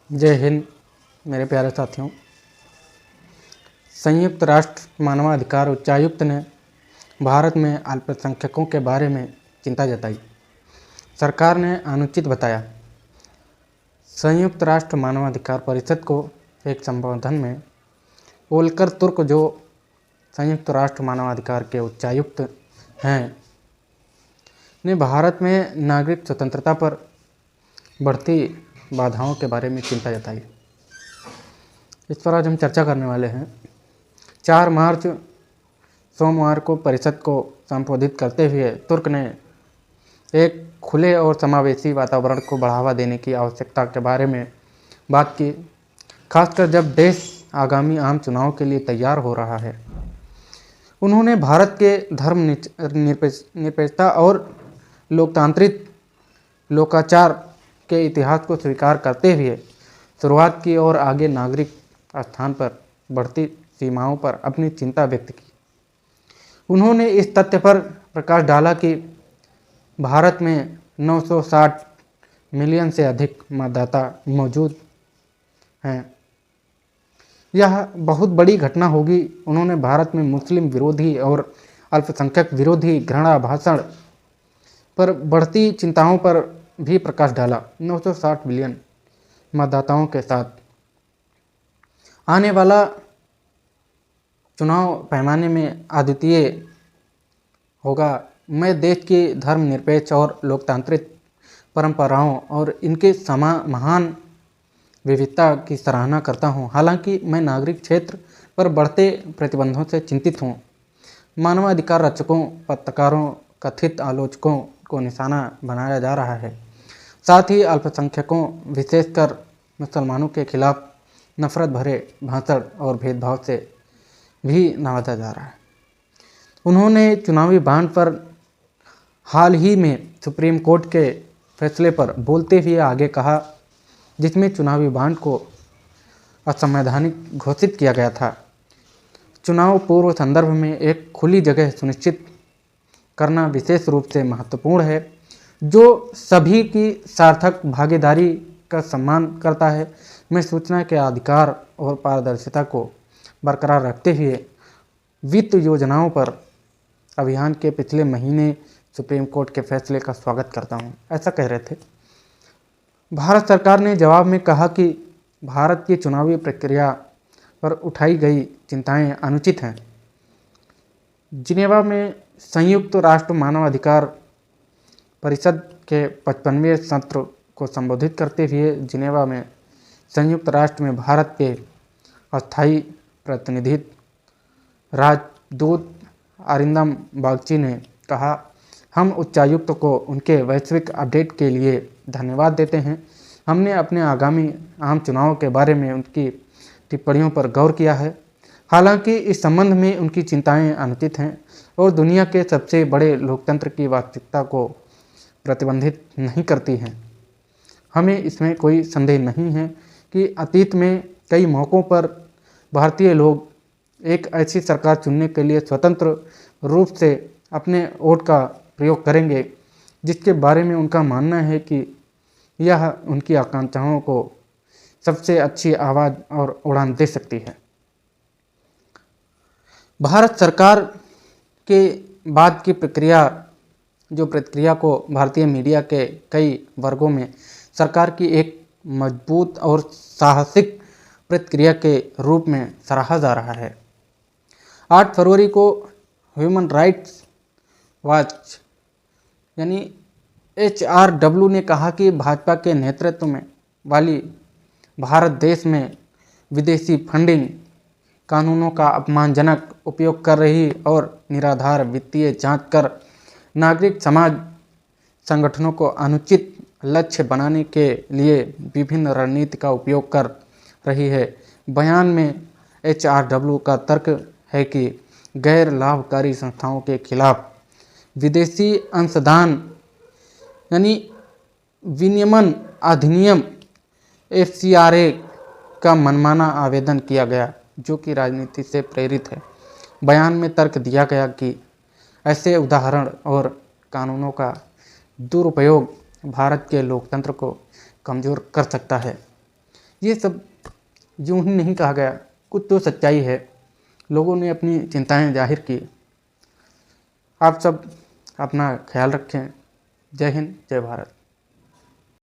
जय हिंद मेरे प्यारे साथियों। संयुक्त राष्ट्र मानवाधिकार उच्चायुक्त ने भारत में अल्पसंख्यकों के बारे में चिंता जताई। सरकार ने अनुचित बताया। संयुक्त राष्ट्र मानवाधिकार परिषद को एक संबोधन में वोल्कर तुर्क, जो संयुक्त राष्ट्र मानवाधिकार के उच्चायुक्त हैं, ने भारत में नागरिक स्वतंत्रता पर बढ़ती बाधाओं के बारे में चिंता जताई। इस पर आज हम चर्चा करने वाले हैं। 4 मार्च सोमवार को परिषद को संबोधित करते हुए तुर्क ने एक खुले और समावेशी वातावरण को बढ़ावा देने की आवश्यकता के बारे में बात की, खासकर जब देश आगामी आम चुनाव के लिए तैयार हो रहा है। उन्होंने भारत के धर्मनिरपेक्षता और लोकतांत्रिक लोकाचार के इतिहास को स्वीकार करते हुए शुरुआत की और आगे नागरिक स्थान पर बढ़ती सीमाओं पर अपनी चिंता व्यक्त की। उन्होंने इस तथ्य पर प्रकाश डाला कि भारत में 960 मिलियन से अधिक मतदाता मौजूद हैं। यह बहुत बड़ी घटना होगी। उन्होंने भारत में मुस्लिम विरोधी और अल्पसंख्यक विरोधी घृणा भाषण पर बढ़ती चिंताओं पर भी प्रकाश डाला। 960 मिलियन मतदाताओं के साथ आने वाला चुनाव पैमाने में अद्वितीय होगा। मैं देश की धर्मनिरपेक्ष और लोकतांत्रिक परंपराओं और इनके महान विविधता की सराहना करता हूं। हालांकि मैं नागरिक क्षेत्र पर बढ़ते प्रतिबंधों से चिंतित हूं। मानवाधिकार रक्षकों, पत्रकारों, कथित आलोचकों को निशाना बनाया जा रहा है। साथ ही अल्पसंख्यकों, विशेषकर मुसलमानों के खिलाफ नफरत भरे भाषण और भेदभाव से भी नवाजा जा रहा है। उन्होंने चुनावी बांड पर हाल ही में सुप्रीम कोर्ट के फैसले पर बोलते हुए आगे कहा, जिसमें चुनावी बांड को असंवैधानिक घोषित किया गया था। चुनाव पूर्व संदर्भ में एक खुली जगह सुनिश्चित करना विशेष रूप से महत्वपूर्ण है, जो सभी की सार्थक भागीदारी का सम्मान करता है। मैं सूचना के अधिकार और पारदर्शिता को बरकरार रखते हुए वित्त योजनाओं पर अभियान के पिछले महीने सुप्रीम कोर्ट के फैसले का स्वागत करता हूं, ऐसा कह रहे थे। भारत सरकार ने जवाब में कहा कि भारत की चुनावी प्रक्रिया पर उठाई गई चिंताएं अनुचित हैं। जिनेवा में संयुक्त राष्ट्र मानवाधिकार परिषद के 55वें सत्र को संबोधित करते हुए जिनेवा में संयुक्त राष्ट्र में भारत के अस्थायी प्रतिनिधि राजदूत अरिंदम बागची ने कहा, हम उच्चायुक्त को उनके वैश्विक अपडेट के लिए धन्यवाद देते हैं। हमने अपने आगामी आम चुनाव के बारे में उनकी टिप्पणियों पर गौर किया है। हालांकि इस संबंध में उनकी चिंताएं अनुचित हैं और दुनिया के सबसे बड़े लोकतंत्र की वास्तविकता को प्रतिबंधित नहीं करती हैं। हमें इसमें कोई संदेह नहीं है कि अतीत में कई मौक़ों पर भारतीय लोग एक ऐसी सरकार चुनने के लिए स्वतंत्र रूप से अपने वोट का प्रयोग करेंगे जिसके बारे में उनका मानना है कि यह उनकी आकांक्षाओं को सबसे अच्छी आवाज़ और उड़ान दे सकती है। भारत सरकार के बाद की प्रतिक्रिया को भारतीय मीडिया के कई वर्गों में सरकार की एक मजबूत और साहसिक प्रतिक्रिया के रूप में सराहा जा रहा है। 8 फरवरी को ह्यूमन राइट्स वॉच यानी HRW ने कहा कि भाजपा के नेतृत्व में वाली भारत देश में विदेशी फंडिंग, कानूनों का अपमानजनक उपयोग कर रही और निराधार वित्तीय जांच कर नागरिक समाज संगठनों को अनुचित लक्ष्य बनाने के लिए विभिन्न रणनीति का उपयोग कर रही है। बयान में HRW का तर्क है कि गैर लाभकारी संस्थाओं के खिलाफ विदेशी अंशदान यानी विनियमन अधिनियम FCRA का मनमाना आवेदन किया गया, जो कि राजनीति से प्रेरित है। बयान में तर्क दिया गया कि ऐसे उदाहरण और कानूनों का दुरुपयोग भारत के लोकतंत्र को कमज़ोर कर सकता है। ये सब यूं ही नहीं कहा गया, कुछ तो सच्चाई है। लोगों ने अपनी चिंताएं जाहिर की। आप सब अपना ख्याल रखें। जय हिंद, जय भारत।